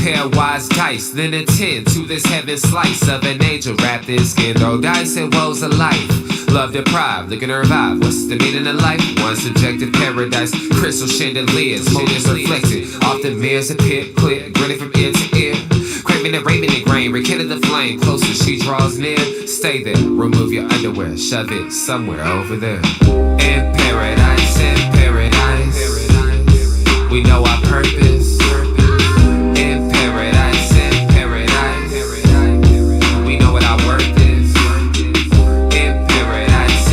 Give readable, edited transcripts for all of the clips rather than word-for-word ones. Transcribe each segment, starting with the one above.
pairwise dice, then attend to this heaven slice of an angel wrapped in skin. Throw dice and woes of life. Love deprived, looking to revive. What's the meaning of life? One subjective paradise. Crystal chandeliers, motives reflected. Often mirrors appear clear, grinning from ear to ear. Craving and raving and grain, rekindle the flame. Closer she draws near. Stay there, remove your underwear, shove it somewhere over there. In paradise, we know our purpose. In paradise, we know what our worth is. In paradise,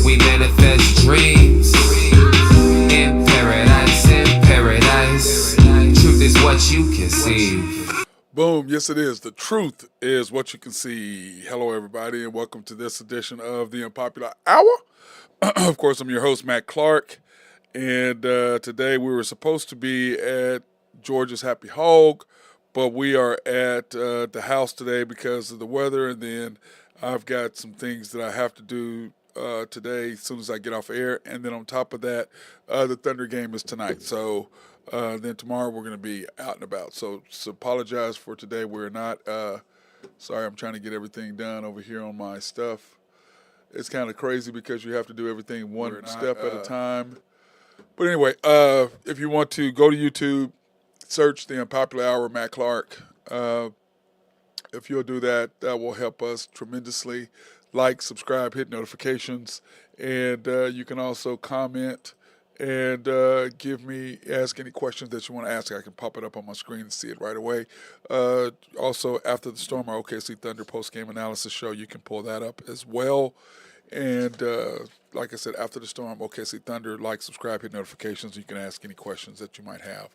we manifest dreams. In paradise, truth is what you can see. Boom, yes it is. The truth is what you can see. Hello everybody and welcome to this edition of the Unpopular Hour. Of course, I'm your host, Matt Clark. And today we were supposed to be at George's Happy Hog, but we are at the house today because of the weather. And then I've got some things that I have to do today as soon as I get off air. And then on top of that, the Thunder game is tonight. So then tomorrow we're going to be out and about. So apologize for today. We're not, sorry, I'm trying to get everything done over here on my stuff. It's kind of crazy because you have to do everything one step at a time. But anyway, if you want to go to YouTube, search the Unpopular Hour, Matt Clark. If you'll do that, that will help us tremendously. Like, subscribe, hit notifications, and you can also comment and ask any questions that you want to ask. I can pop it up on my screen and see it right away. Also, after the storm, our OKC Thunder post-game analysis show, you can pull that up as well. And like I said, after the storm, OKC Thunder, like, subscribe, hit notifications. You can ask any questions that you might have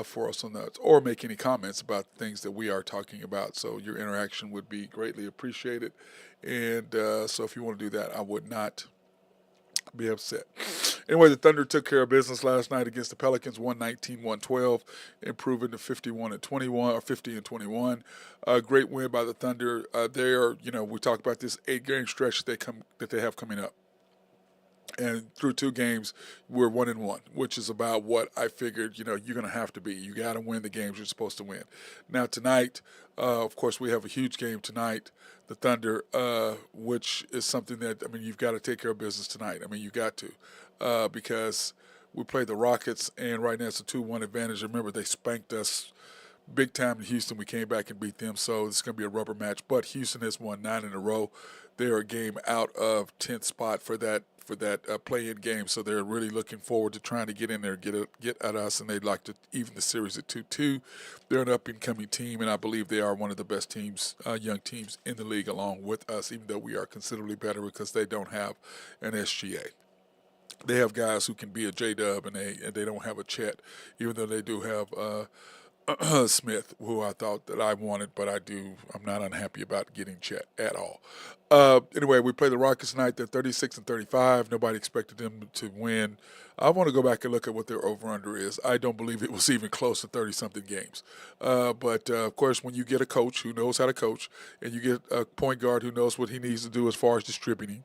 for us on that, or make any comments about things that we are talking about. So your interaction would be greatly appreciated. And so if you want to do that, I would not be upset. Anyway, the Thunder took care of business last night against the Pelicans, 119-112, improving to 51-21 or 50-21. Great win by the Thunder. They are, we talk about this 8-game stretch that they have coming up. And through 2 games, we're 1-1, which is about what I figured, you're going to have to be. You got to win the games you're supposed to win. Now, tonight, of course, we have a huge game tonight, the Thunder, which is something that, you've got to take care of business tonight. You've got to, because we played the Rockets, and right now it's a 2-1 advantage. Remember, they spanked us big time in Houston. We came back and beat them, so it's going to be a rubber match. But Houston has won 9 in a row. They are a game out of 10th spot for that play-in game, so they're really looking forward to trying to get in there, get at us, and they'd like to even the series at 2-2. They're an up-and-coming team, and I believe they are one of the best teams, young teams in the league, along with us, even though we are considerably better because they don't have an SGA. They have guys who can be a J-Dub, and they don't have a Chet, even though they do have Smith, who I thought that I wanted, but I'm not unhappy about getting Chet at all. Anyway, we play the Rockets tonight. They're 36-35. Nobody expected them to win. I want to go back and look at what their over-under is. I don't believe it was even close to 30-something games. But of course, when you get a coach who knows how to coach, and you get a point guard who knows what he needs to do as far as distributing,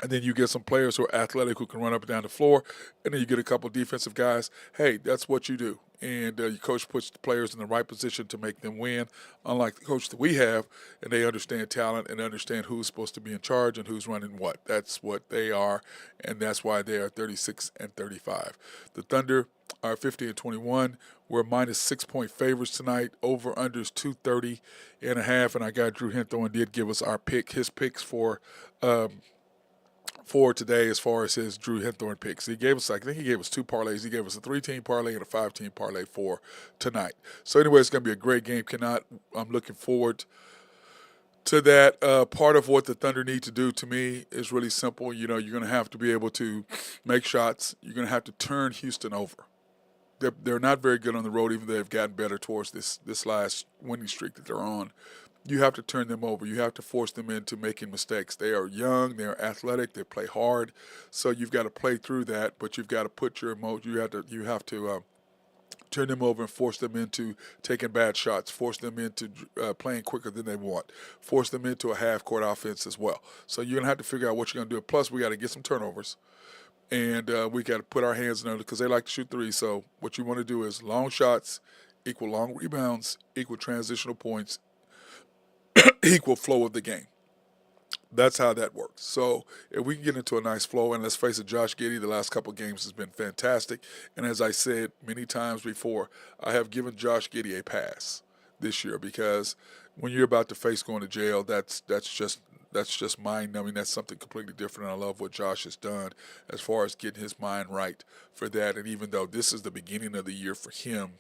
and then you get some players who are athletic who can run up and down the floor, and then you get a couple defensive guys, hey, that's what you do. And your coach puts the players in the right position to make them win, unlike the coach that we have, and they understand talent and understand who's supposed to be in charge and who's running what. That's what they are, and that's why they are 36-35. The Thunder are 50-21. We're minus 6-point favorites tonight. Over-unders 230.5, and I got Drew Henthorn did give us his picks for today as far as his Drew Henthorn picks. He gave us, I think he gave us 2 parlays. He gave us a 3-team parlay and a 5-team parlay for tonight. So anyway, it's going to be a great game. I'm looking forward to that. Part of what the Thunder need to do to me is really simple. You're going to have to be able to make shots. You're going to have to turn Houston over. They're not very good on the road, even though they've gotten better towards this last winning streak that they're on. You have to turn them over. You have to force them into making mistakes. They are young. They are athletic. They play hard. So you've got to play through that, but you've got to put your emotion. You have to turn them over and force them into taking bad shots, force them into playing quicker than they want, force them into a half-court offense as well. So you're going to have to figure out what you're going to do. Plus, we got to get some turnovers. and we got to put our hands in it because they like to shoot threes. So what you want to do is long shots equal long rebounds equal transitional points equal flow of the game. That's how that works. So if we can get into a nice flow, and let's face it, Josh Giddey, the last couple of games has been fantastic. And as I said many times before, I have given Josh Giddey a pass this year because when you're about to face going to jail, that's just mind numbing. That's something completely different. And I love what Josh has done as far as getting his mind right for that. And even though this is the beginning of the year for him,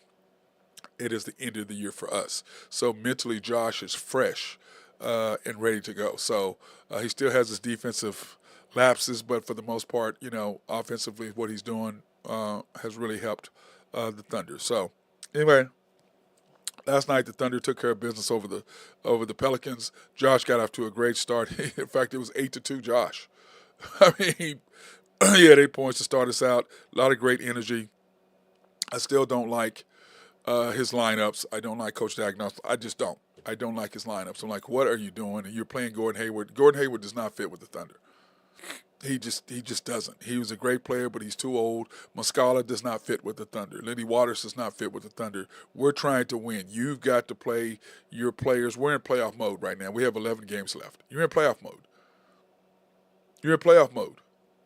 it is the end of the year for us. So mentally, Josh is fresh and ready to go. So he still has his defensive lapses, but for the most part, offensively, what he's doing has really helped the Thunder. So anyway, last night the Thunder took care of business over the Pelicans. Josh got off to a great start. In fact, it was 8-2 Josh. I mean, he had 8 points to start us out. A lot of great energy. I still don't like his lineups. I don't like Coach Dagnos. I just don't. I don't like his lineups. I'm like, what are you doing? And you're playing Gordon Hayward. Gordon Hayward does not fit with the Thunder. He just doesn't. He was a great player, but he's too old. Muscala does not fit with the Thunder. Lenny Waters does not fit with the Thunder. We're trying to win. You've got to play your players. We're in playoff mode right now. We have 11 games left. You're in playoff mode. You're in playoff mode.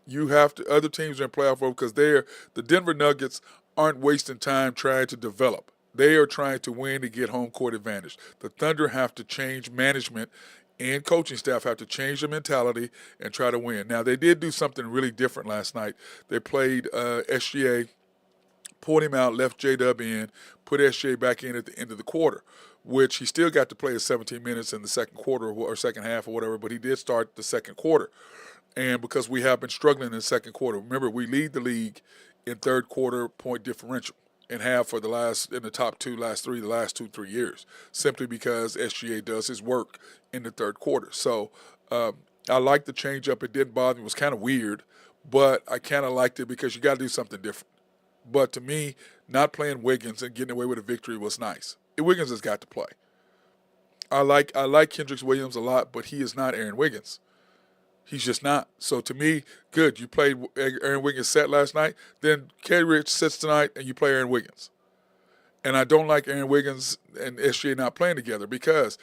You have to. Other teams are in playoff mode because the Denver Nuggets aren't wasting time trying to develop. They are trying to win to get home court advantage. The Thunder have to change management and coaching staff have to change their mentality and try to win. Now, they did do something really different last night. They played SGA, pulled him out, left J-Dub in, put SGA back in at the end of the quarter, which he still got to play his 17 minutes in the second quarter or second half or whatever, but he did start the second quarter. And because we have been struggling in the second quarter, remember, we lead the league in third quarter point differential and have for the last 2-3 years, simply because SGA does his work in the third quarter. So I like the change up. It didn't bother me. It was kind of weird, but I kind of liked it because you got to do something different. But to me, not playing Wiggins and getting away with a victory was nice. Wiggins has got to play. I like Kendrick Williams a lot, but he is not Aaron Wiggins. He's just not. So to me, good. You played Aaron Wiggins set last night. Then K. Rich sits tonight and you play Aaron Wiggins. And I don't like Aaron Wiggins and SGA not playing together because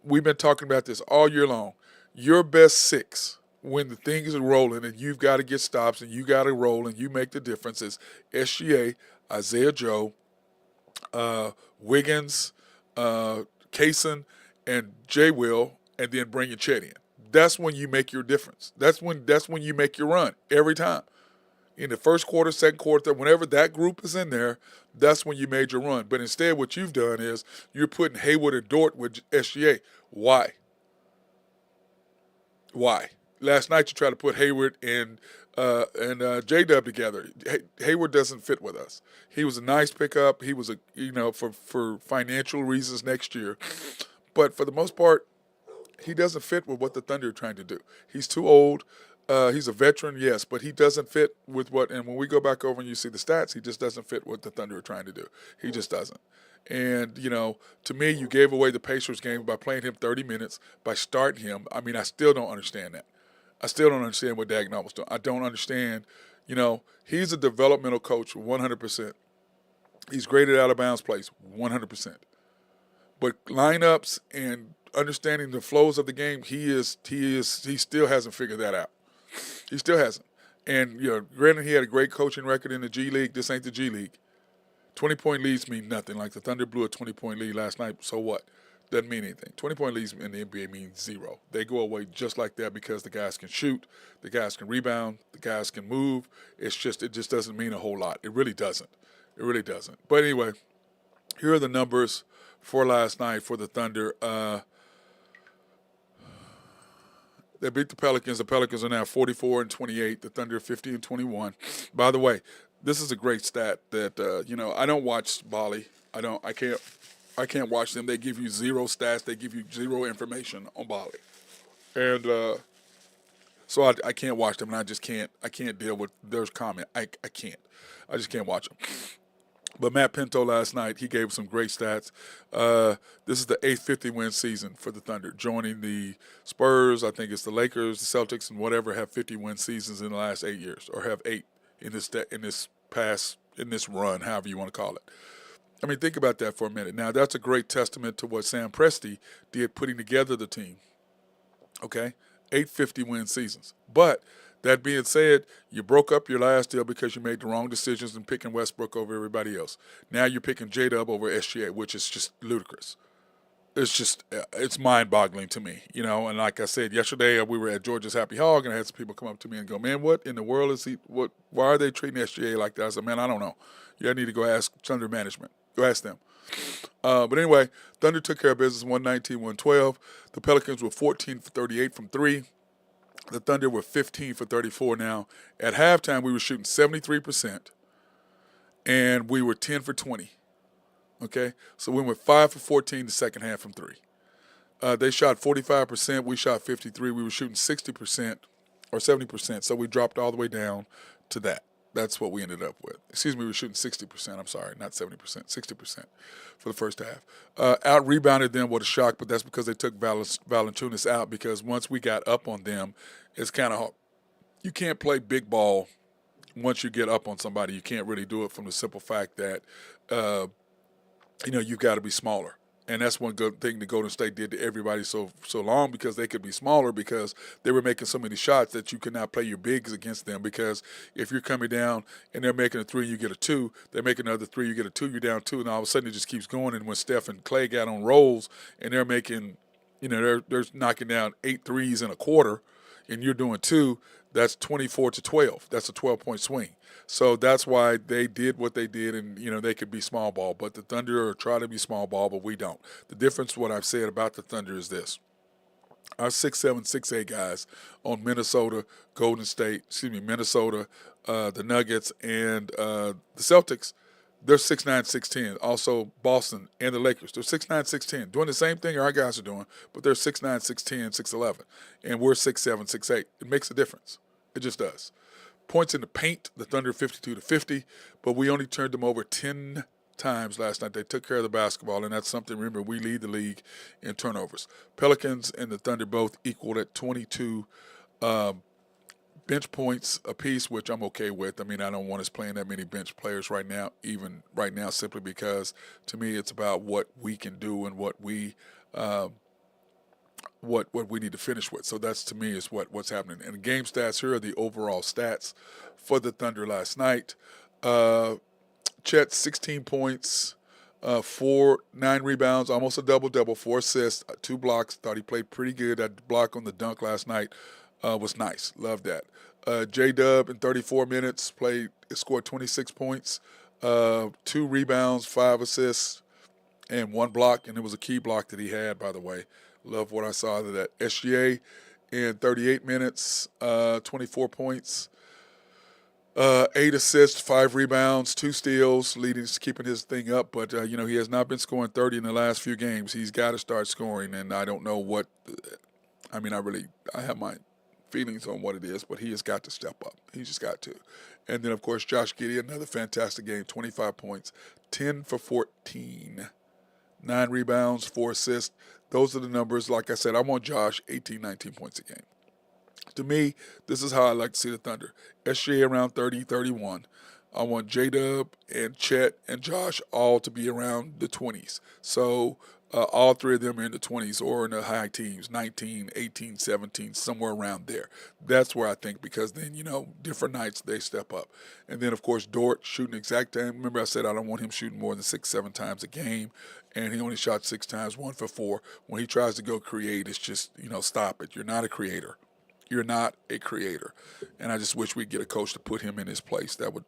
we've been talking about this all year long. Your best six when the things are rolling and you've got to get stops and you got to roll and you make the difference is SGA, Isaiah Joe, Wiggins, Kaysen, and J. Will, and then bring your Chet in. That's when you make your difference. That's when you make your run every time. In the first quarter, second quarter, third, whenever that group is in there, that's when you made your run. But instead, what you've done is you're putting Hayward and Dort with SGA. Why? Last night you tried to put Hayward and J-Dub together. Hayward doesn't fit with us. He was a nice pickup. He was for financial reasons next year, but for the most part, he doesn't fit with what the Thunder are trying to do. He's too old. He's a veteran, yes, but he doesn't fit with what. And when we go back over and you see the stats, he just doesn't fit what the Thunder are trying to do. He just doesn't. And, to me, you gave away the Pacers game by playing him 30 minutes, by starting him. I mean, I still don't understand that. I still don't understand what Dagnall was doing. I don't understand. He's a developmental coach 100%. He's great at out-of-bounds plays 100%. But lineups and understanding the flows of the game, he still hasn't figured that out. He still hasn't. And, granted, he had a great coaching record in the G League. This ain't the G League. 20-point leads mean nothing. Like the Thunder blew a 20-point lead last night, so what? Doesn't mean anything. 20-point leads in the NBA mean zero. They go away just like that because the guys can shoot, the guys can rebound, the guys can move. It just doesn't mean a whole lot. It really doesn't. It really doesn't. But anyway, here are the numbers for last night for the Thunder. They beat the Pelicans. The Pelicans are now 44-28. The Thunder 50-21. By the way, this is a great stat that I don't watch Bali. I can't watch them. They give you zero stats. They give you zero information on Bali, and so I can't watch them. And I just can't. I can't deal with their comment. I can't. I just can't watch them. But Matt Pinto last night, he gave some great stats. This is the eighth 50-win season for the Thunder, joining the Spurs. I think it's the Lakers, the Celtics, and whatever have 50-win seasons in the last 8 years, or have 8 in this run, however you want to call it. I mean, think about that for a minute. Now, that's a great testament to what Sam Presti did putting together the team. Okay, 8 50-win seasons, but that being said, you broke up your last deal because you made the wrong decisions in picking Westbrook over everybody else. Now you're picking J-Dub over SGA, which is just ludicrous. It's mind-boggling to me, And like I said yesterday, we were at Georgia's Happy Hog, and I had some people come up to me and go, "Man, what in the world is he? Why are they treating SGA like that?" I said, "Man, I don't know. You need to go ask Thunder management. Go ask them." But anyway, Thunder took care of business, 119-112. The Pelicans were 14 for 38 from three. The Thunder were 15 for 34 now. At halftime, we were shooting 73%, and we were 10 for 20. Okay? So we went 5 for 14 the second half from three. They shot 45%. We shot 53%. We were shooting 60% or 70%, so we dropped all the way down to that. That's what we ended up with. Excuse me, we were shooting 60%. I'm sorry, not 70%, 60% for the first half. Out-rebounded them with a shock, but that's because they took Valanciunas out, because once we got up on them, it's kind of hard. You can't play big ball once you get up on somebody. You can't really do it from the simple fact that, you've got to be smaller. And that's one good thing that Golden State did to everybody so long, because they could be smaller, because they were making so many shots that you could not play your bigs against them. Because if you're coming down and they're making a 3, you get a 2. They make another 3, you get a 2. You're down 2, and all of a sudden it just keeps going. And when Steph and Clay got on rolls and they're making, they're knocking down 8 threes in a quarter, and you're doing 2, that's 24-12. That's a 12-point swing. So that's why they did what they did, and, they could be small ball. But the Thunder try to be small ball, but we don't. The difference, what I've said about the Thunder, is this. Our 6'7", 6'8" guys on Minnesota, Minnesota, the Nuggets, and the Celtics, they're 6'9", 6'10". Also, Boston and the Lakers, they're 6'9", 6'10", doing the same thing our guys are doing, but they're 6'9", 6'10", 6'11", and we're 6'7", 6'8". It makes a difference. It just does. Points in the paint, the Thunder 52-50, but we only turned them over 10 times last night. They took care of the basketball, and that's something. Remember, we lead the league in turnovers. Pelicans and the Thunder both equaled at 22 bench points apiece, which I'm okay with. I mean, I don't want us playing that many bench players right now, simply because, to me, it's about what we can do and what we need to finish with. So that's, to me, is what's happening. And the game stats, here are the overall stats for the Thunder last night. Chet, 16 points, 9 rebounds, almost a double-double, 4 assists, 2 blocks. Thought he played pretty good. That block on the dunk last night was nice. Loved that. J-Dub in 34 minutes scored 26 points, 2 rebounds, 5 assists, and 1 block. And it was a key block that he had, by the way. Love what I saw out of that. SGA in 38 minutes, 24 points, 8 assists, 5 rebounds, 2 steals, keeping his thing up. But, he has not been scoring 30 in the last few games. He's got to start scoring, and I don't know what – I have my feelings on what it is, but he has got to step up. He just got to. And then, of course, Josh Giddey, another fantastic game, 25 points, 10 for 14, 9 rebounds, 4 assists. Those are the numbers. Like I said, I want Josh 18, 19 points a game. To me, this is how I like to see the Thunder. SGA around 30, 31. I want J-Dub and Chet and Josh all to be around the 20s. So all 3 of them are in the 20s or in the high teens, 19, 18, 17, somewhere around there. That's where I think, because then, different nights they step up. And then, of course, Dort shooting exact time. Remember I said I don't want him shooting more than 6, 7 times a game, and he only shot 6 times, 1 for 4. When he tries to go create, it's just, stop it. You're not a creator. You're not a creator. And I just wish we'd get a coach to put him in his place. That would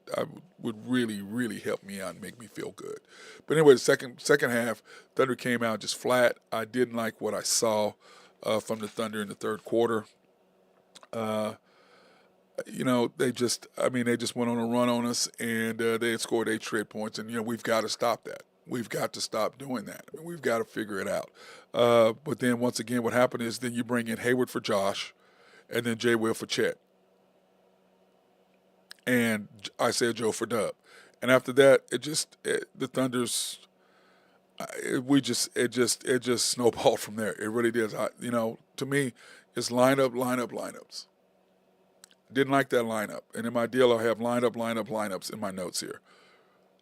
really, really help me out and make me feel good. But anyway, the second half, Thunder came out just flat. I didn't like what I saw from the Thunder in the third quarter. They just went on a run on us, and they had scored 8 straight points. And, we've got to stop that. We've got to stop doing that. I mean, we've got to figure it out. But then once again, what happened is then you bring in Hayward for Josh, and then Jay Will for Chet, and Isaiah Joe for Dub. And after that, the Thunder's it just snowballed from there. It really did. To me, it's lineups. Didn't like that lineup. And in my deal, I have lineups in my notes here.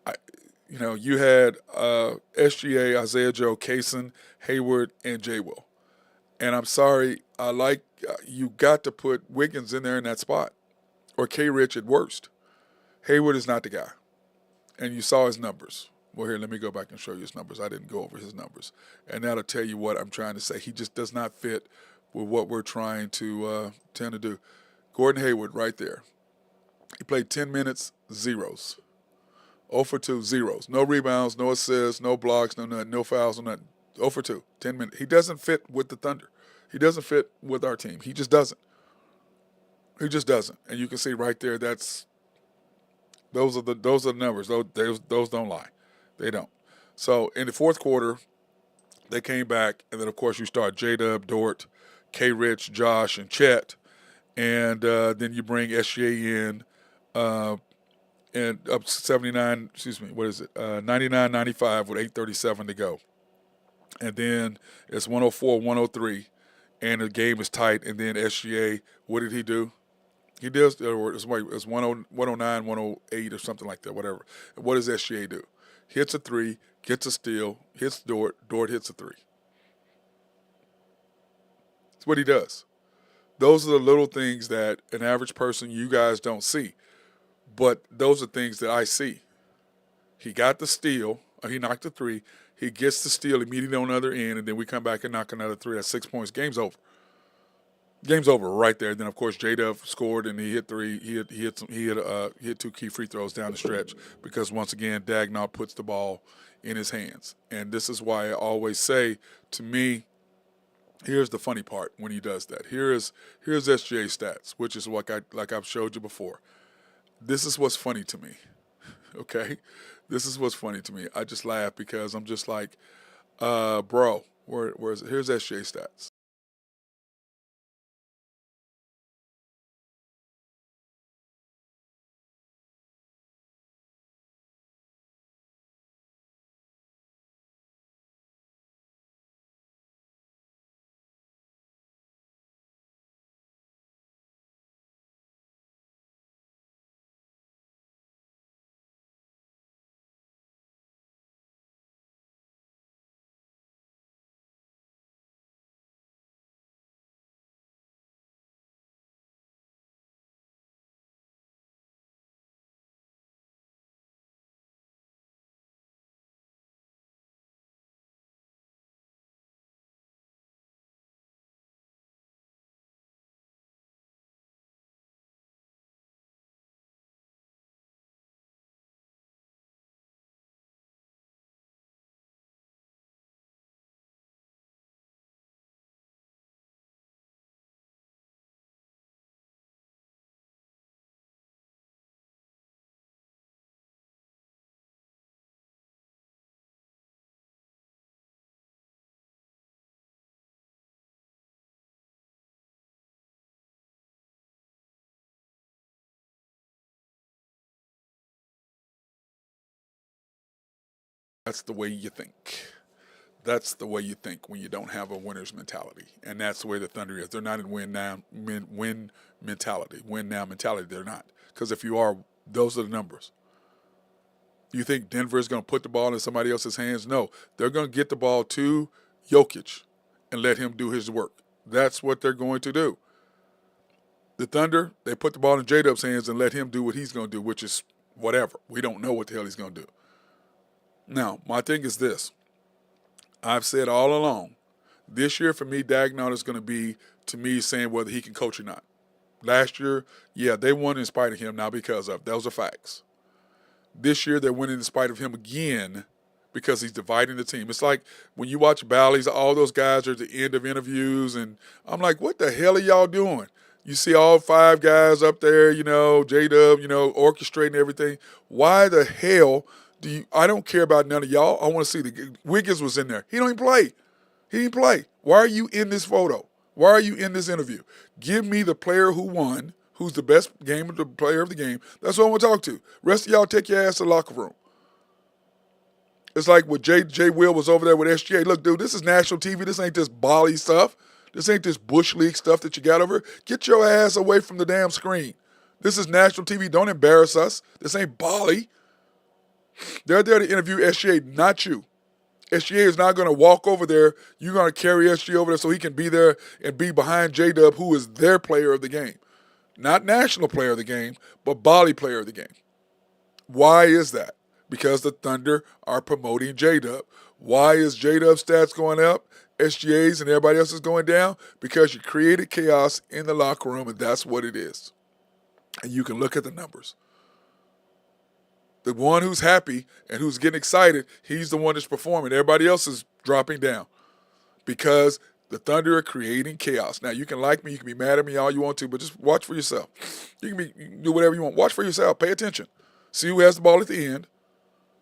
I, you had SGA, Isaiah Joe, Kaysen, Hayward, and J. Will. And I'm sorry, you got to put Wiggins in there in that spot, or K. Rich at worst. Hayward is not the guy. And you saw his numbers. Well, here, let me go back and show you his numbers. I didn't go over his numbers. And that'll tell you what I'm trying to say. He just does not fit with what we're trying to tend to do. Gordon Hayward right there. He played 10 minutes, zeros. 0 for 2, zeros. No rebounds, no assists, no blocks, no nothing, no fouls, no nothing. 0 for 2, 10 minutes. He doesn't fit with the Thunder. He doesn't fit with our team. He just doesn't. He just doesn't. And you can see right there, those are the numbers. Those don't lie. They don't. So in the fourth quarter, they came back, and then of course you start J-Dub, Dort, K. Rich, Josh, and Chet, and then you bring SGA in, and up 79. Excuse me, what is it? 99-95 with 8:37 to go, and then it's 104-103, and the game is tight. And then SGA, what did he do? He does, or it's 109, 108 or something like that, whatever. And what does SGA do? Hits a three, gets a steal, hits Dort, Dort hits a three. That's what he does. Those are the little things that an average person, you guys, don't see. But those are things that I see. He got the steal, or he knocked the three, he gets the steal immediately on the other end, and then we come back and knock another three. That's 6 points. Game's over. Game's over right there. Then of course J-Dub scored and he hit three. He hit two key free throws down the stretch because once again Dagnall puts the ball in his hands. And this is why I always say, to me, here's the funny part when he does that. Here's SGA stats, which is like I've showed you before. This is what's funny to me. Okay, this is what's funny to me. I just laugh because I'm just like, bro, where is it? Here's SGA stats. That's the way you think. That's the way you think when you don't have a winner's mentality, and that's the way the Thunder is. They're not in win mentality, win now mentality. They're not, because if you are, those are the numbers. You think Denver is going to put the ball in somebody else's hands? No, they're going to get the ball to Jokic and let him do his work. That's what they're going to do. The Thunder, they put the ball in J-Dub's hands and let him do what he's going to do, which is whatever. We don't know what the hell he's going to do. Now, my thing is this. I've said all along, this year for me, Dagnall is going to be, to me, saying whether he can coach or not. Last year, yeah, they won in spite of him, not because of. Those are facts. This year, they're winning in spite of him again because he's dividing the team. It's like when you watch Bally's, all those guys are at the end of interviews, and I'm like, what the hell are y'all doing? You see all five guys up there, J-Dub, orchestrating everything. Why the hell I don't care about none of y'all. I want to see Wiggins was in there. He don't even play. He didn't play. Why are you in this photo? Why are you in this interview? Give me the player who won, who's the best player of the game. That's what I want to talk to. Rest of y'all take your ass to the locker room. It's like when Jay Will was over there with SGA. Look, dude, this is national TV. This ain't this Bali stuff. This ain't this Bush League stuff that you got over. Get your ass away from the damn screen. This is national TV. Don't embarrass us. This ain't Bali. They're there to interview SGA, not you. SGA is not going to walk over there. You're going to carry SGA over there so he can be there and be behind J-Dub, who is their player of the game. Not national player of the game, but Bali player of the game. Why is that? Because the Thunder are promoting J-Dub. Why is J-Dub's stats going up? SGA's and everybody else is going down? Because you created chaos in the locker room, and that's what it is. And you can look at the numbers. The one who's happy and who's getting excited, he's the one that's performing. Everybody else is dropping down because the Thunder are creating chaos. Now, you can like me, you can be mad at me all you want to, but just watch for yourself. You can do whatever you want. Watch for yourself. Pay attention. See who has the ball at the end.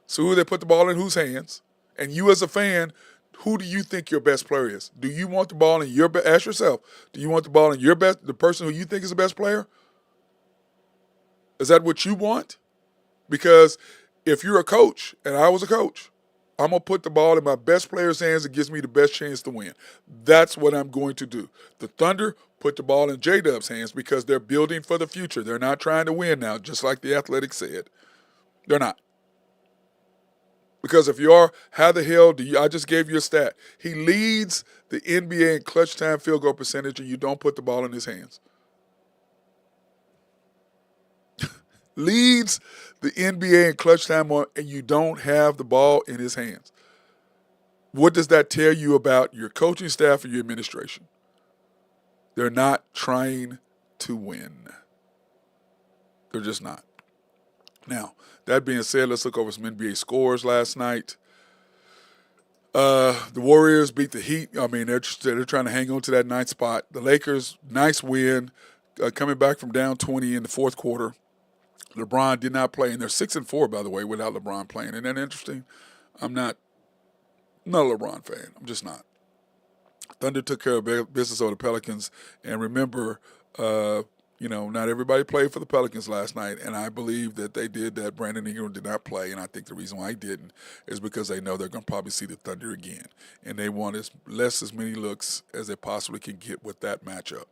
See who they put the ball in whose hands. And you as a fan, who do you think your best player is? Do you want the ball in your ask yourself, do you want the ball in your best, the person who you think is the best player? Is that what you want? Because if you're a coach, and I was a coach, I'm going to put the ball in my best player's hands that gives me the best chance to win. That's what I'm going to do. The Thunder put the ball in J-Dub's hands because they're building for the future. They're not trying to win now, just like the Athletics said. They're not. Because if you are, how the hell do you – I just gave you a stat. He leads the NBA in clutch time field goal percentage, and you don't put the ball in his hands. Leads the NBA in clutch time on, and you don't have the ball in his hands. What does that tell you about your coaching staff and your administration? They're not trying to win. They're just not. Now, that being said, let's look over some NBA scores last night. The Warriors beat the Heat. I mean, they're trying to hang on to that ninth spot. The Lakers, nice win, coming back from down 20 in the fourth quarter. LeBron did not play, and they're 6-4, by the way, without LeBron playing. Isn't that interesting? I'm not a LeBron fan. I'm just not. Thunder took care of business over the Pelicans, and remember, not everybody played for the Pelicans last night, and I believe that they did that. Brandon Ingram did not play, and I think the reason why he didn't is because they know they're going to probably see the Thunder again, and they want as many looks as they possibly can get with that matchup.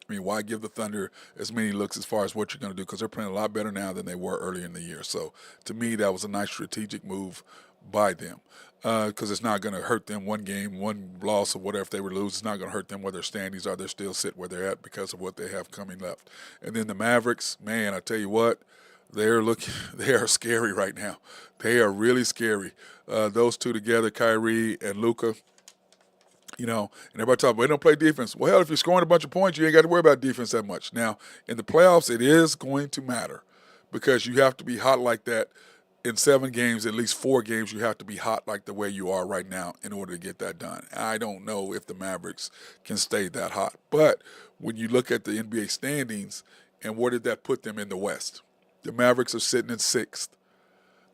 I mean, why give the Thunder as many looks as far as what you're going to do? Because they're playing a lot better now than they were earlier in the year. So, to me, that was a nice strategic move by them because it's not going to hurt them one game, one loss or whatever. If they were to lose, it's not going to hurt them where their standings are. They're still sitting where they're at because of what they have coming left. And then the Mavericks, man, I tell you what, they are scary right now. They are really scary. Those two together, Kyrie and Luka. And everybody talks about they don't play defense. Well, hell, if you're scoring a bunch of points, you ain't got to worry about defense that much. Now, in the playoffs, it is going to matter because you have to be hot like that. In 7 games, at least 4 games, you have to be hot like the way you are right now in order to get that done. I don't know if the Mavericks can stay that hot. But when you look at the NBA standings and where did that put them in the West? The Mavericks are sitting in 6th.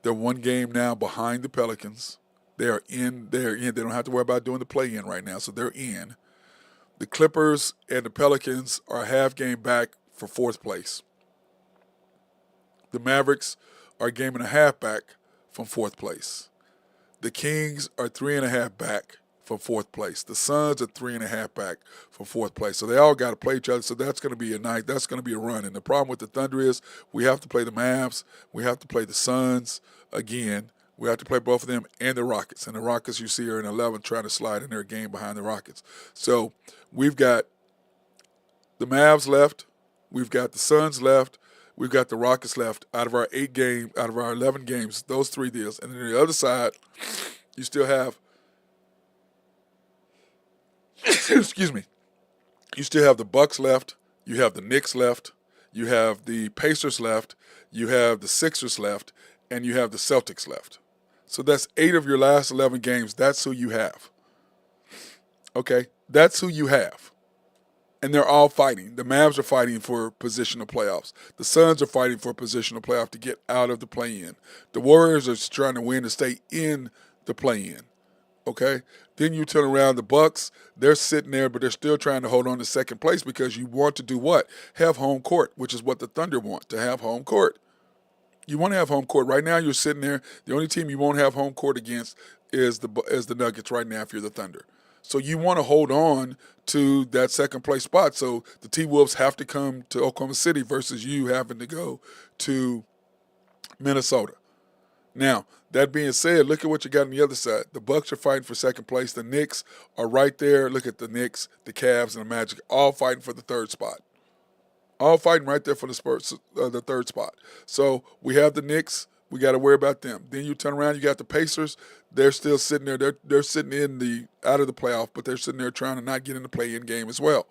They're 1 game now behind the Pelicans. They're in. They don't have to worry about doing the play-in right now, so they're in. The Clippers and the Pelicans are a half game back for 4th place. The Mavericks are a game and a half back from 4th place. The Kings are 3.5 back from 4th place. The Suns are 3.5 back from 4th place. So they all got to play each other. So that's going to be a night. That's going to be a run. And the problem with the Thunder is we have to play the Mavs. We have to play the Suns again. We have to play both of them and the Rockets. And the Rockets, you see, are in 11 trying to slide in their game behind the Rockets. So we've got the Mavs left. We've got the Suns left. We've got the Rockets left out of our 11 games, those 3 deals. And then the other side, you still have, excuse me, you still have the Bucks left. You have the Knicks left. You have the Pacers left. You have the Sixers left. And you have the Celtics left. So that's 8 of your last 11 games. That's who you have. Okay? That's who you have. And they're all fighting. The Mavs are fighting for positional playoffs. The Suns are fighting for a positional playoff to get out of the play-in. The Warriors are trying to win to stay in the play-in. Okay, then you turn around the Bucks. They're sitting there, but they're still trying to hold on to second place because you want to do what? Have home court, which is what the Thunder want to have home court. You want to have home court. Right now, you're sitting there. The only team you won't have home court against is the Nuggets right now if you're the Thunder. So you want to hold on to that second place spot. So the T Wolves have to come to Oklahoma City versus you having to go to Minnesota. Now, that being said, look at what you got on the other side. The Bucks are fighting for second place. The Knicks are right there. Look at the Knicks, the Cavs, and the Magic, all fighting for the third spot. All fighting right there for the Spurs, the third spot. So we have the Knicks. We got to worry about them. Then you turn around, you got the Pacers. They're still sitting there. They're sitting in the out of the playoff, but they're sitting there trying to not get in the play-in game as well.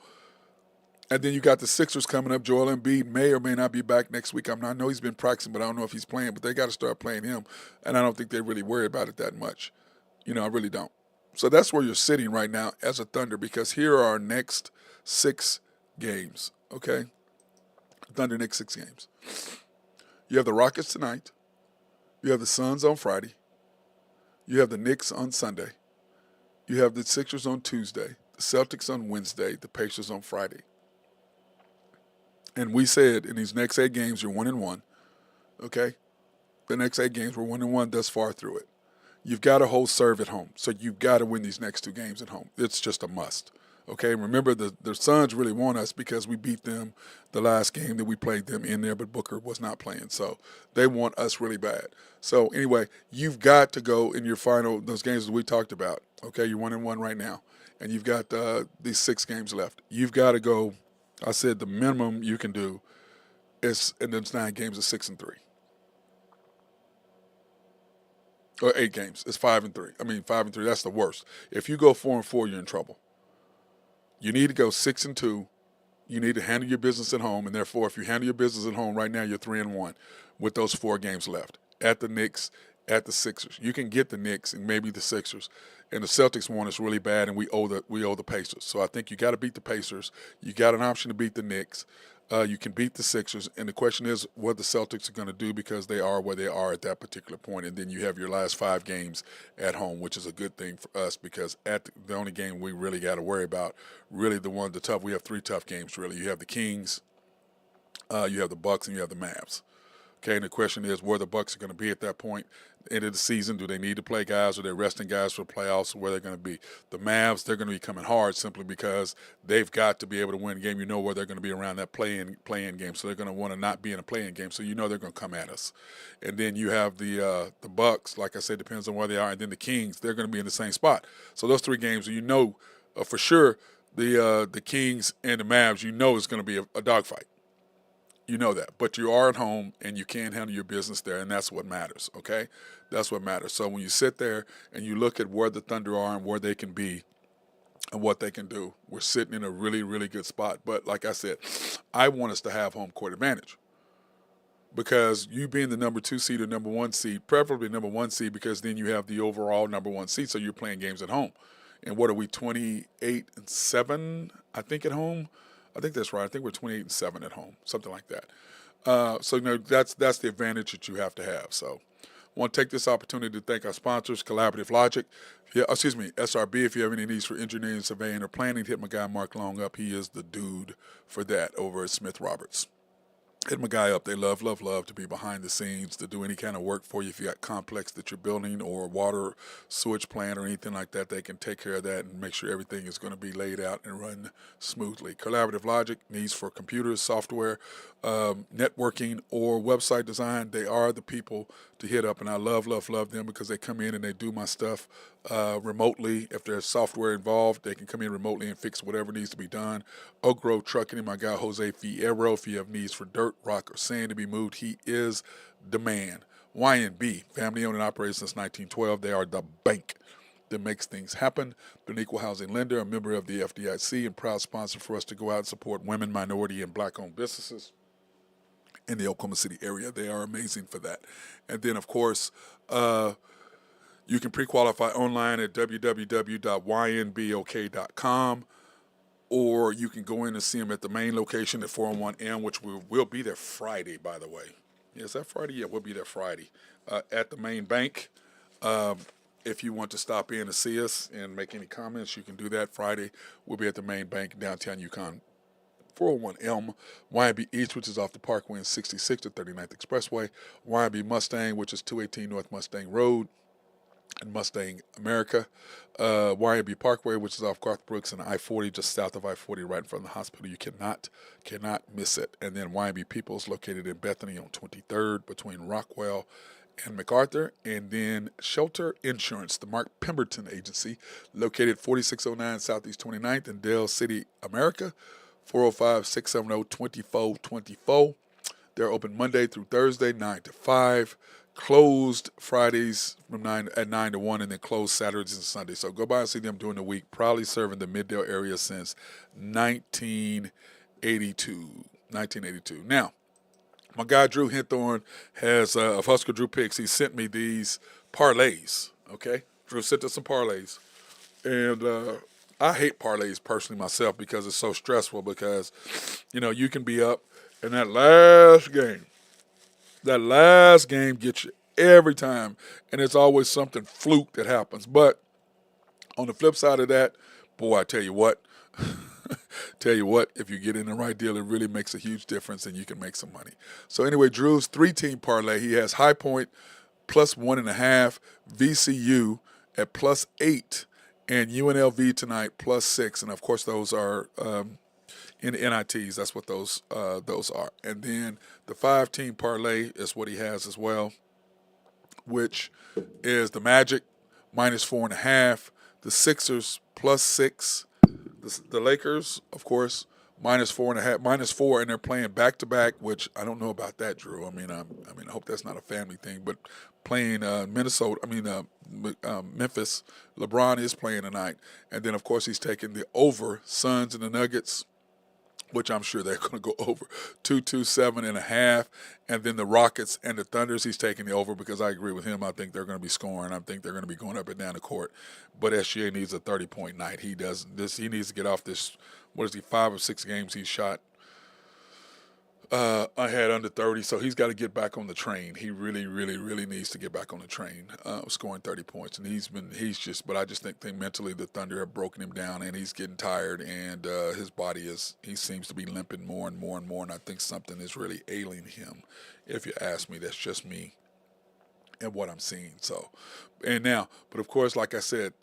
And then you got the Sixers coming up. Joel Embiid may or may not be back next week. I know he's been practicing, but I don't know if he's playing. But they got to start playing him, and I don't think they really worry about it that much. I really don't. So that's where you're sitting right now as a Thunder, because here are our next 6 games. Okay, Thunder next 6 games. You have the Rockets tonight. You have the Suns on Friday. You have the Knicks on Sunday. You have the Sixers on Tuesday. The Celtics on Wednesday. The Pacers on Friday. And we said in these next 8 games, you're 1-1. Okay? The next 8 games, we're 1-1 thus far through it. You've got to hold serve at home. So you've got to win these next 2 games at home. It's just a must. Okay? Remember, the Suns really want us because we beat them the last game that we played them in there, but Booker was not playing. So they want us really bad. So anyway, you've got to go in your final, those games that we talked about. Okay? You're 1-1 right now. And you've got these 6 games left. You've got to go. I said the minimum you can do is in those 9 games is 6-3. Or 8 games. It's 5-3. 5-3. That's the worst. If you go 4-4, you're in trouble. You need to go 6-2. You need to handle your business at home, and therefore, if you handle your business at home right now, you're 3-1 with those 4 games left. At the Knicks, at the Sixers. You can get the Knicks and maybe the Sixers. And the Celtics want us really bad, and we owe the Pacers. So I think you got to beat the Pacers. You got an option to beat the Knicks. You can beat the Sixers, and the question is what the Celtics are going to do, because they are where they are at that particular point. And then you have your last 5 games at home, which is a good thing for us, because at the only game we really got to worry about, really the tough. We have 3 tough games really. You have the Kings, you have the Bucks, and you have the Mavs. Okay, and the question is where the Bucks are going to be at that point, end of the season. Do they need to play guys, or they're resting guys for the playoffs, or where they're going to be? The Mavs, they're going to be coming hard simply because they've got to be able to win a game. You know where they're going to be around that play-in game, so they're going to want to not be in a play-in game. So you know they're going to come at us. And then you have the Bucks, like I said, depends on where they are, and then the Kings, they're going to be in the same spot. So those 3 games, you know for sure the Kings and the Mavs, you know it's going to be a dogfight. You know that. But you are at home, and you can handle your business there, and that's what matters, okay? That's what matters. So when you sit there and you look at where the Thunder are and where they can be and what they can do, we're sitting in a really, really good spot. But like I said, I want us to have home court advantage, because you being the number 2 seed or number 1 seed, preferably number 1 seed, because then you have the overall number 1 seed, so you're playing games at home. And what are we, 28-7, I think, at home? I think that's right. I think we're 28-7 at home, something like that. So that's the advantage that you have to have. So I want to take this opportunity to thank our sponsors, Collaborative Logic. SRB. If you have any needs for engineering, surveying, or planning, hit my guy Mark Long up. He is the dude for that over at Smith Roberts. Hit my guy up. They love to be behind the scenes, to do any kind of work for you. If you got complex that you're building, or water sewage plant or anything like that, they can take care of that and make sure everything is going to be laid out and run smoothly. Collaborative Logic, needs for computers, software, networking, or website design. They are the people to hit up, and I love them, because they come in and they do my stuff remotely. If there's software involved, they can come in remotely and fix whatever needs to be done. Oak Grove Trucking and my guy Jose Fierro. If you have needs for dirt, rock, or sand to be moved, he is the man. YNB, family owned and operated since 1912. They are the bank that makes things happen. They're an equal housing lender, a member of the FDIC, and proud sponsor for us to go out and support women, minority, and black-owned businesses in the Oklahoma City area. They are amazing for that. And then, of course, you can pre-qualify online at www.ynbok.com, or you can go in and see them at the main location at 401M, which we'll be there Friday, by the way. Is that Friday? Yeah, we'll be there Friday at the main bank. If you want to stop in to see us and make any comments, you can do that Friday. We'll be at the main bank in downtown Yukon, 401 Elm, YB East, which is off the Parkway and 66 to 39th Expressway, YB Mustang, which is 218 North Mustang Road in Mustang, America, YB Parkway, which is off Garth Brooks and I-40, just south of I-40, right in front of the hospital. You cannot miss it. And then YB Peoples, located in Bethany on 23rd between Rockwell and MacArthur. And then Shelter Insurance, the Mark Pemberton Agency, located 4609 Southeast 29th in Dale City, America, 405-670-2424. They're open Monday through Thursday, 9 to 5. Closed Fridays from 9 to 1, and then closed Saturdays and Sundays. So go by and see them during the week. Proudly serving the Middale area since 1982. Now, my guy Drew Hinthorn has of Husker Drew Picks. He sent me these parlays. Okay, Drew sent us some parlays, and I hate parlays personally myself because it's so stressful. Because you can be up in that last game. That last game gets you every time, and it's always something fluke that happens. But on the flip side of that, boy, I tell you what, if you get in the right deal, it really makes a huge difference, and you can make some money. So anyway, Drew's 3-team parlay, he has High Point plus 1.5, VCU at plus 8, and UNLV tonight plus 6, and of course those are in the NITs. That's what those are. And then the 5-team parlay is what he has as well, which is the Magic minus 4.5, the Sixers plus 6, the Lakers, of course, minus 4.5, and they're playing back to back, which I don't know about that, Drew. I mean, I hope that's not a family thing, but playing Memphis, LeBron is playing tonight, and then of course he's taking the over Suns and the Nuggets, which I'm sure they're going to go over 227.5, and then the Rockets and the Thunders, he's taking the over because I agree with him. I think they're going to be scoring. I think they're going to be going up and down the court. But SGA needs a 30-point night. He doesn't. He needs to get off this. What is he? 5 or 6 games he's shot. I had under 30, so he's got to get back on the train. He really, really, really needs to get back on the train, scoring 30 points. And but I just think mentally the Thunder have broken him down, and he's getting tired, and his body he seems to be limping more and more and more, and I think something is really ailing him. If you ask me, that's just me and what I'm seeing. So, but of course, like I said,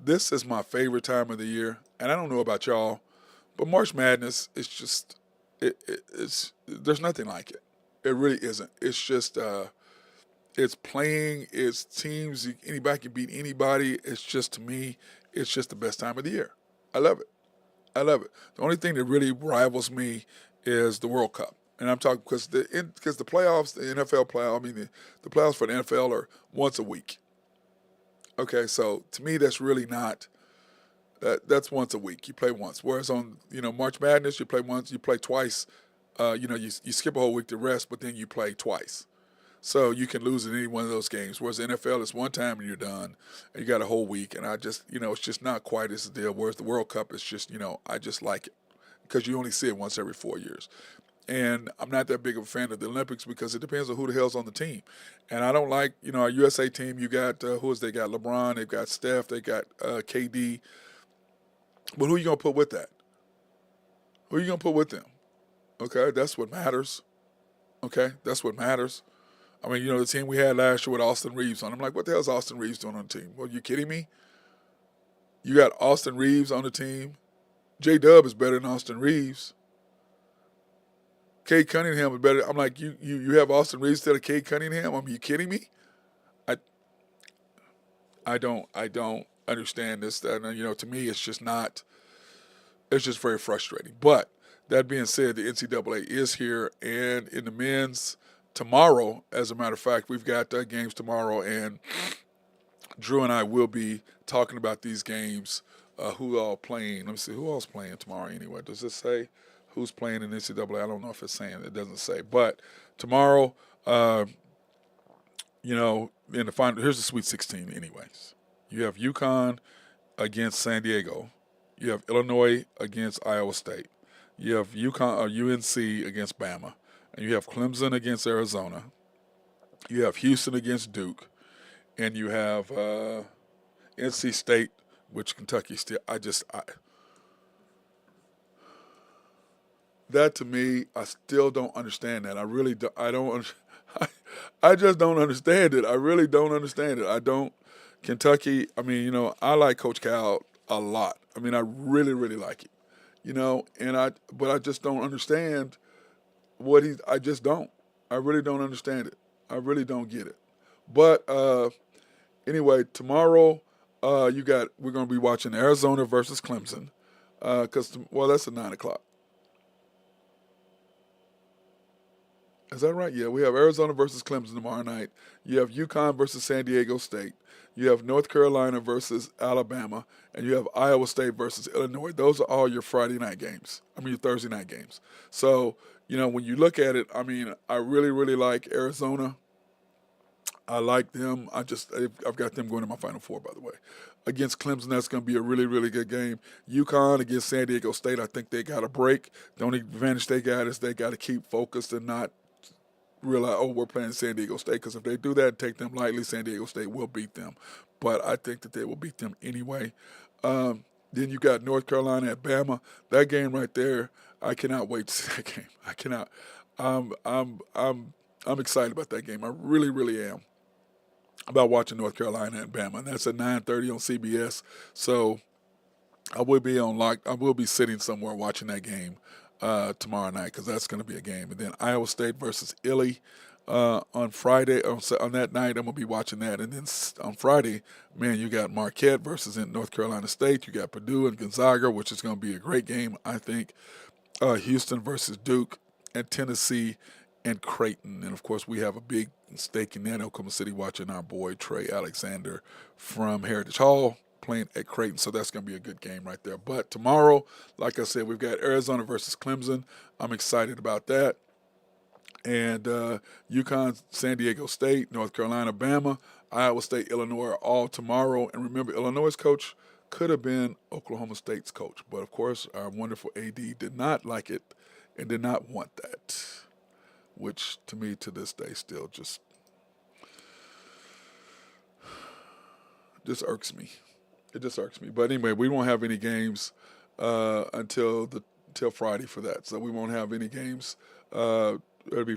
this is my favorite time of the year, and I don't know about y'all, but March Madness is just, there's nothing like it. It really isn't. It's just it's playing, it's teams, anybody can beat anybody. It's just, to me, it's just the best time of the year. I love it. The only thing that really rivals me is the World Cup, and I'm talking because the playoffs, the NFL playoff, the playoffs for the NFL are once a week. Okay, so to me that's really not. That's once a week. You play once. Whereas on March Madness, you play once, you play twice. You skip a whole week to rest, but then you play twice. So you can lose in any one of those games. Whereas the NFL is one time and you're done. And you got a whole week, and I just it's just not quite as a deal. Whereas the World Cup is just I just like it because you only see it once every 4 years. And I'm not that big of a fan of the Olympics because it depends on who the hell's on the team. And I don't like our USA team. You got they got LeBron, they've got Steph, they got KD. But who are you going to put with that? Who are you going to put with them? Okay, that's what matters. Okay, that's what matters. I mean, the team we had last year with Austin Reeves on. I'm like, what the hell is Austin Reeves doing on the team? Well, you kidding me? You got Austin Reeves on the team. J-Dub is better than Austin Reeves. Cade Cunningham is better. I'm like, you have Austin Reeves instead of Cade Cunningham? Are you kidding me? I don't understand this. That to me, it's just not. It's just very frustrating. But that being said, the NCAA is here, and in the men's tomorrow, as a matter of fact, we've got games tomorrow, and Drew and I will be talking about these games. Who all playing? Let me see. Who all's playing tomorrow anyway? Does it say who's playing in NCAA? I don't know if it's saying. It doesn't say. But tomorrow, in the final, here's the Sweet 16 anyways. You have UConn against San Diego. You have Illinois against Iowa State. You have UNC against Bama. And you have Clemson against Arizona. You have Houston against Duke. And you have NC State, which Kentucky still. That to me, I still don't understand that. I really do, I don't. I just don't understand it. I really don't understand it. I don't. Kentucky. I mean, I like Coach Cal a lot. I mean, I really, really like him. But I just don't understand what he's. I just don't. I really don't understand it. I really don't get it. But anyway, tomorrow, we're going to be watching Arizona versus Clemson. That's at 9 o'clock. Is that right? Yeah, we have Arizona versus Clemson tomorrow night. You have UConn versus San Diego State. You have North Carolina versus Alabama, and you have Iowa State versus Illinois. Those are all your Friday night games. I mean, your Thursday night games. So, when you look at it, I mean, I really, really like Arizona. I like them. I've got them going to my Final Four, by the way. Against Clemson, that's going to be a really, really good game. UConn against San Diego State, I think they got a break. The only advantage they got is they got to keep focused and not realize, we're playing San Diego State, because if they do that and take them lightly, San Diego State will beat them. But I think that they will beat them anyway. Then you got North Carolina at Bama. That game right there, I cannot wait to see that game. I cannot. I'm excited about that game. I really, really am about watching North Carolina and Bama. And that's at 9:30 on CBS. So I will be sitting somewhere watching that game tomorrow night, because that's going to be a game. And then Iowa State versus Illy on Friday. On that night, I'm going to be watching that. And then on Friday, man, you got Marquette versus North Carolina State. You got Purdue and Gonzaga, which is going to be a great game, I think. Houston versus Duke, and Tennessee and Creighton. And, of course, we have a big stake in that, Oklahoma City, watching our boy Trey Alexander from Heritage Hall playing at Creighton. So that's going to be a good game right there. But tomorrow, like I said, we've got Arizona versus Clemson. I'm excited about that. And UConn, San Diego State, North Carolina, Bama, Iowa State, Illinois are all tomorrow. And remember, Illinois' coach could have been Oklahoma State's coach. But, of course, our wonderful AD did not like it and did not want that, which to me to this day still just irks me. It just irks me. But anyway, we won't have any games until Friday for that. So we won't have any games. It'll be,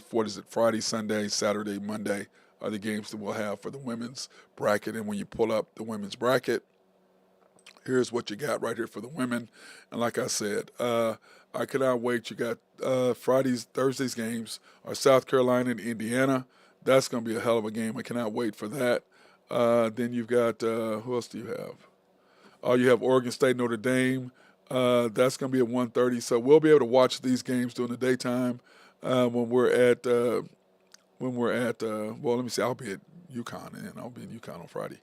Friday, Sunday, Saturday, Monday are the games that we'll have for the women's bracket. And when you pull up the women's bracket, here's what you got right here for the women. And like I said, I cannot wait. You got Thursday's games are South Carolina and Indiana. That's going to be a hell of a game. I cannot wait for that. Then you've got, who else do you have? You have Oregon State, Notre Dame. That's going to be at 1:30. So we'll be able to watch these games during the daytime when we're at, well, let me see, I'll be at UConn, and I'll be in UConn on Friday.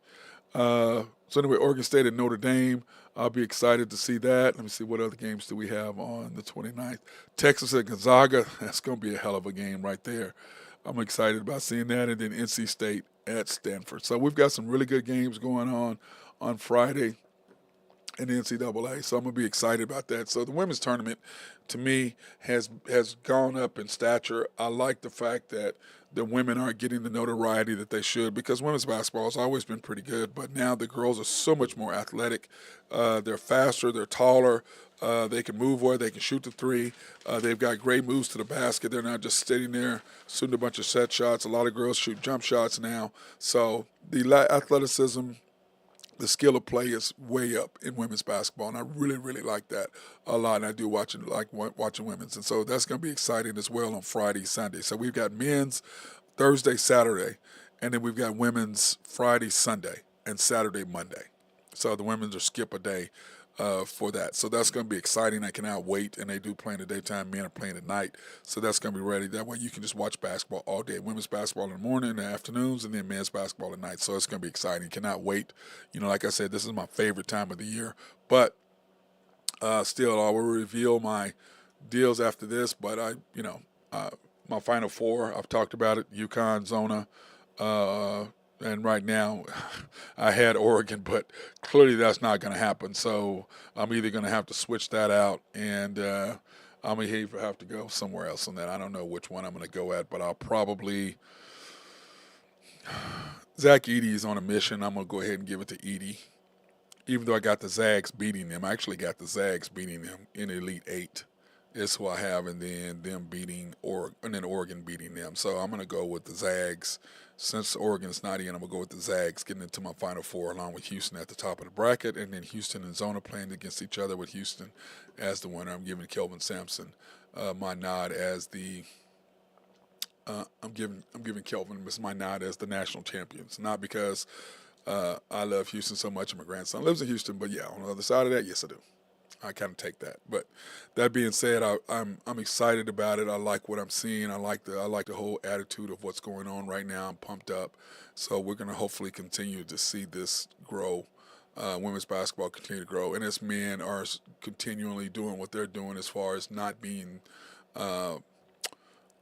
So anyway, Oregon State and Notre Dame, I'll be excited to see that. Let me see, what other games do we have on the 29th? Texas at Gonzaga, that's going to be a hell of a game right there. I'm excited about seeing that. And then NC State at Stanford. So we've got some really good games going on Friday in the NCAA. So I'm going to be excited about that. So the women's tournament, to me, has gone up in stature. I like the fact that the women aren't getting the notoriety that they should, because women's basketball has always been pretty good, but now the girls are so much more athletic. They're faster, they're taller, they can move well, they can shoot the three. They've got great moves to the basket. They're not just sitting there shooting a bunch of set shots. A lot of girls shoot jump shots now. So the athleticism, the skill of play is way up in women's basketball, and I really, really like that a lot. And I do watching women's, and so that's going to be exciting as well on Friday, Sunday. So we've got men's Thursday, Saturday, and then we've got women's Friday, Sunday, and Saturday, Monday. So the women's are skip a day for that. So that's going to be exciting. I cannot wait. And they do play in the daytime. Men are playing at night. So that's going to be ready. That way you can just watch basketball all day. Women's basketball in the morning, in the afternoons, and then men's basketball at night. So it's going to be exciting. Cannot wait. Like I said, this is my favorite time of the year. But still, I will reveal my deals after this. But my Final Four, I've talked about it, UConn, Zona, and right now I had Oregon, but clearly that's not going to happen. So I'm either going to have to switch that out, and I'm going to have to go somewhere else on that. I don't know which one I'm going to go at, but I'll probably – Zach Edey is on a mission. I'm going to go ahead and give it to Edey. even though I got the Zags beating them, I actually got the Zags beating them in Elite Eight. Is who I have, and then them beating and then Oregon beating them. So I'm gonna go with the Zags. Since Oregon's not in, I'm gonna go with the Zags getting into my Final Four along with Houston at the top of the bracket, and then Houston and Zona playing against each other with Houston as the winner. I'm giving Kelvin Sampson my nod as the. I'm giving Kelvin my nod as the national champions, not because I love Houston so much and my grandson lives in Houston, but yeah, on the other side of that, yes I do. I kind of take that. But that being said, I'm excited about it. I like what I'm seeing. I like the whole attitude of what's going on right now. I'm pumped up. So we're going to hopefully continue to see this grow. Women's basketball continue to grow, and as men are continually doing what they're doing as far as not being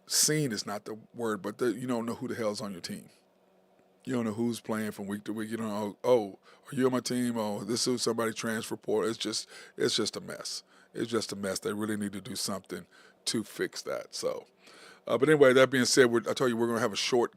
seen is not the word, but you don't know who the hell's on your team. You don't know who's playing from week to week. You don't know, oh, are you on my team? Oh, this is somebody transfer portal. It's just a mess. It's just a mess. They really need to do something to fix that. So, but anyway, that being said, I told you we're going to have a short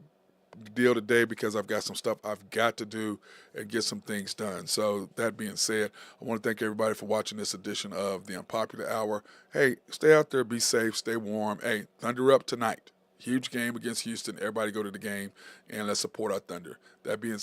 deal today because I've got some stuff I've got to do and get some things done. So that being said, I want to thank everybody for watching this edition of the Unpopular Hour. Hey, stay out there, be safe, stay warm. Hey, Thunder up tonight. Huge game against Houston. Everybody go to the game and let's support our Thunder. That being